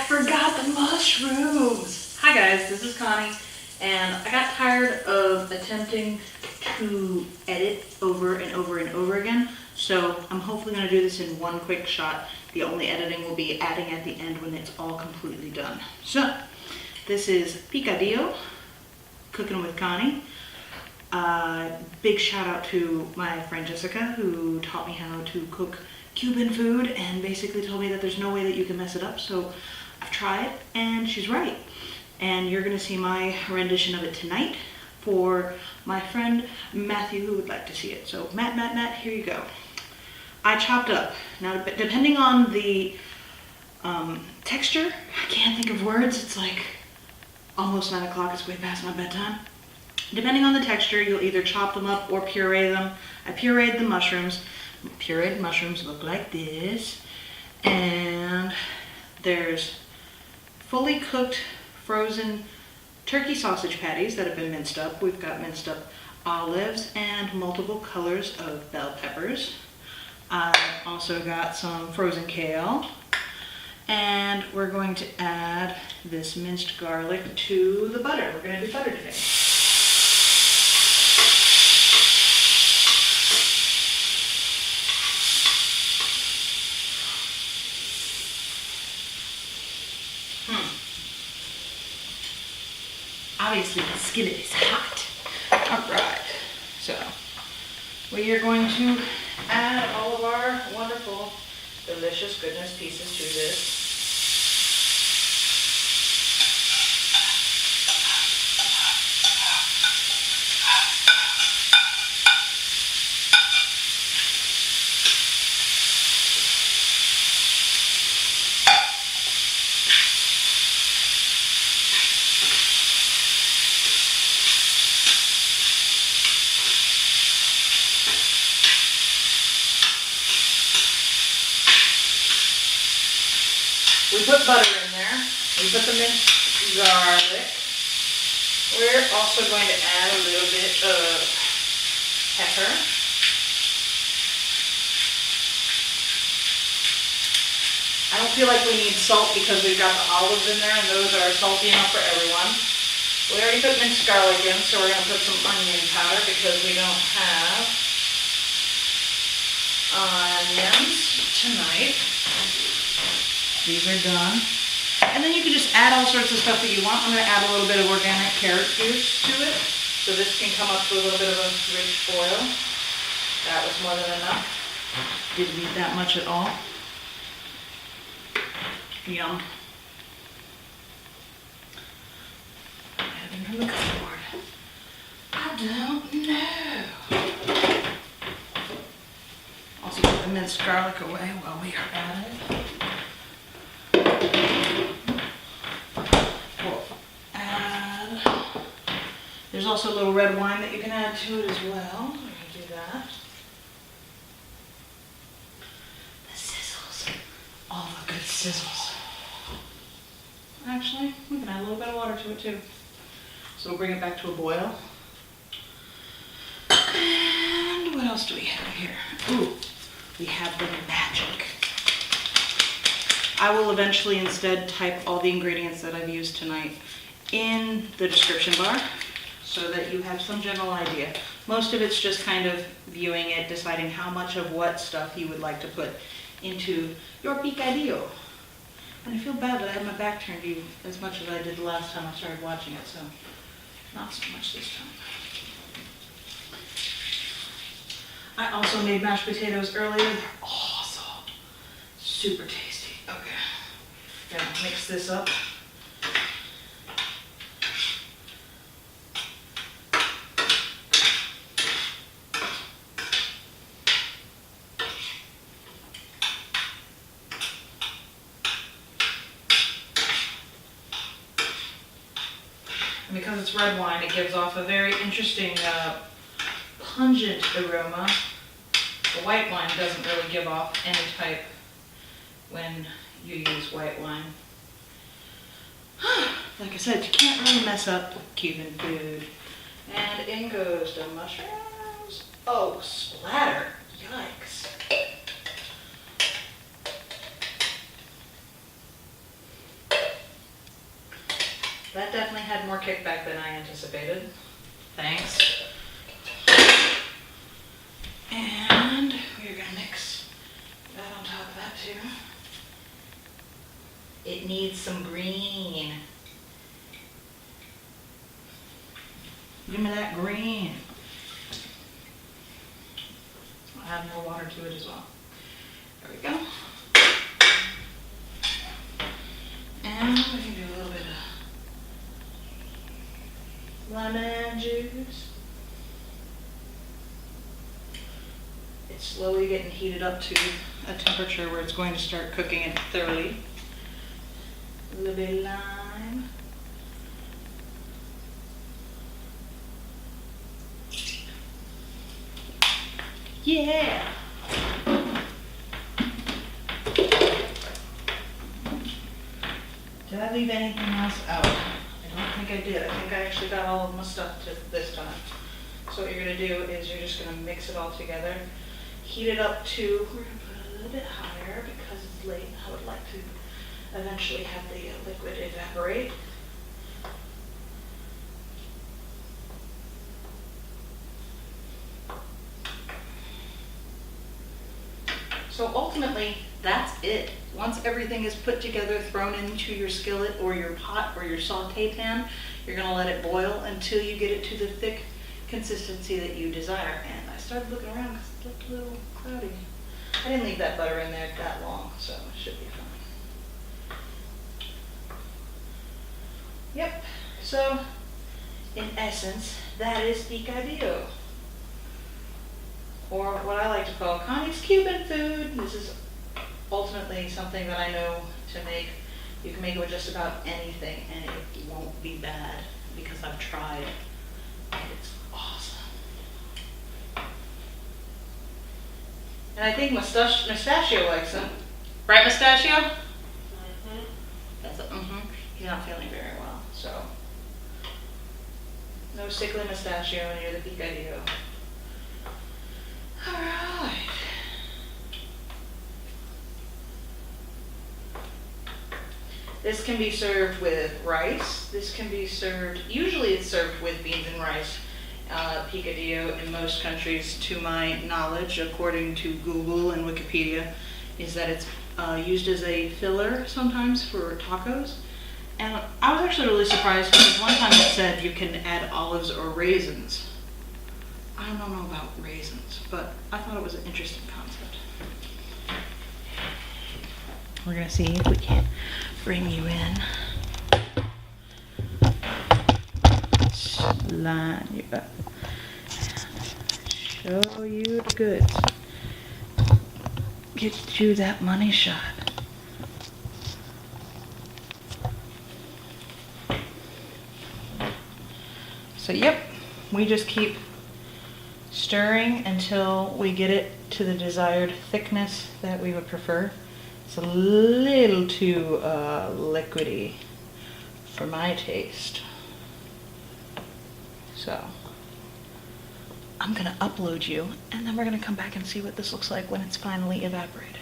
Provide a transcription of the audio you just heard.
forgot the mushrooms. Hi guys, this is Connie, and I got tired of attempting to edit over and over and over again, so I'm hopefully going to do this in one quick shot. The only editing will be adding at the end when it's all completely done. So, this is Picadillo, cooking with Connie. Big shout out to my friend Jessica, who taught me how to cook Cuban food and basically told me that there's no way that you can mess it up. So I've tried and she's right. And you're gonna see my rendition of it tonight for my friend Matthew, who would like to see it. So Matt, here you go. I chopped up. Now, depending on the texture, I can't think of words. It's like almost 9 o'clock, it's way past my bedtime. Depending on the texture, you'll either chop them up or puree them. I pureed the mushrooms. Pureed mushrooms look like this. And there's fully cooked frozen turkey sausage patties that have been minced up. We've got minced up olives and multiple colors of bell peppers. I've also got some frozen kale. And we're going to add this minced garlic to the butter. We're going to do butter today. Obviously the skillet is hot. All right, so we are going to add all of our wonderful, delicious goodness pieces to this. We put butter in there. We put the minced garlic. We're also going to add a little bit of pepper. I don't feel like we need salt because we've got the olives in there and those are salty enough for everyone. We already put minced garlic in, so we're going to put some onion powder because we don't have onions tonight. These are done. And then you can just add all sorts of stuff that you want. I'm going to add a little bit of organic carrot juice to it. So this can come up to a little bit of a rich boil. That was more than enough. Didn't need that much at all. Yum. Having from the cupboard. I don't know. Also put the minced garlic away while we are at it. There's also a little red wine that you can add to it as well. We're going to do that. The sizzles. All the good sizzles. Actually, we can add a little bit of water to it too. So we'll bring it back to a boil. And what else do we have here? Ooh, we have the magic. I will eventually instead type all the ingredients that I've used tonight in the description bar, so that you have some general idea. Most of it's just kind of viewing it, deciding how much of what stuff you would like to put into your picadillo. And I feel bad that I had my back turned to you as much as I did the last time I started watching it, so not so much this time. I also made mashed potatoes earlier. They're awesome. Super tasty. Okay. Gonna mix this up. And because it's red wine, it gives off a very interesting, pungent aroma. The white wine doesn't really give off any type when you use white wine. Like I said, you can't really mess up Cuban food. And in goes the mushrooms. Oh, splatter. Yikes. That definitely had more kickback than I anticipated. Thanks. And we're gonna mix that on top of that too. It needs some green. Give me that green. I'll add more water to it as well. There we go. And we can do a little bit of lemon juice. It's slowly getting heated up to a temperature where it's going to start cooking it thoroughly. A little bit of lime. Yeah! Did I leave anything else out? I don't think I did. I think I actually got all of my stuff this time. So what you're going to do is you're just going to mix it all together. Heat it up to, we're going to put it a little bit higher because it's late. I would like to eventually have the liquid evaporate. So ultimately, that's it. Once everything is put together, thrown into your skillet or your pot or your saute pan, you're gonna let it boil until you get it to the thick consistency that you desire. And I started looking around because it looked a little cloudy. I didn't leave that butter in there that long, so it should be fine. Yep, so in essence, that is picadillo. Or what I like to call Connie's Cuban food. This is ultimately something that I know to make. You can make it with just about anything and it won't be bad because I've tried and it's awesome. And I think Mustachio likes them. Right, Mustachio? Mm-hmm. That's a mm-hmm. He's not feeling very well, so. No sickly Mustachio near the picadillo. All right. This can be served with rice. This can be served, usually it's served with beans and rice. Picadillo in most countries, to my knowledge, according to Google and Wikipedia, is that it's used as a filler sometimes for tacos. And I was actually really surprised because one time it said you can add olives or raisins. I don't know about raisins, but I thought it was an interesting concept. We're gonna see if we can bring you in. Line you up. Show you the goods. Get you that money shot. So yep, we just keep stirring until we get it to the desired thickness that we would prefer. It's a little too liquidy for my taste. So I'm gonna upload you and then we're gonna come back and see what this looks like when it's finally evaporated.